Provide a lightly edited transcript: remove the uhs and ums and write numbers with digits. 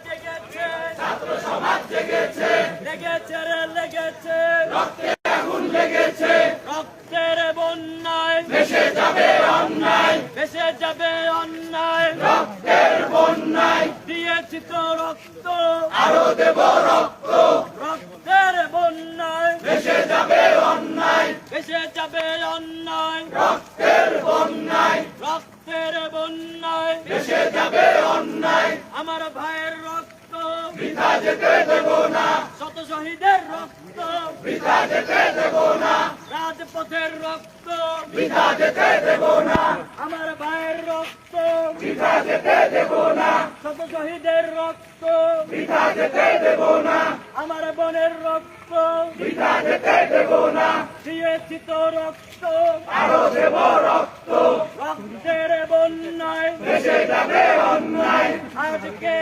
জেগেছে ছাত্র সমাজ জেগেছে, লেগেছে রে লেগেছে রক্তে আগুন লেগেছে, রক্তের বন্যায় ভেসে যাবে অন্যায়, ভেসে যাবে অন্যায় রক্তের বন্যায়, দিয়েছি তো রক্ত আরো দেব রক্ত, রক্তের বন্যায় ভেসে যাবে অন্যায়, ভেসে যাবে অন্যায় রক্তের বন্যায়, রক্তের বন্যায় ভেসে যাবে অন্যায়, আমার ভাইয়ের রক্ত বৃথা যেতে দেব না, শত শহীদের রক্ত বৃথা যেতে দেব না, রাজপথের রক্ত বৃথা যেতে দেব না, আমার ভাইয়ের রক্ত বৃথা যেতে দেব না, শত শহীদের রক্ত বৃথা যেতে দেব না, আমার বোনের রক্ত বৃথা যেতে দেব না, দিয়েছি তো রক্ত আরো দেব রক্ত, রক্তের বন্যায় ভেসে যাবে অন্যায়। আজকে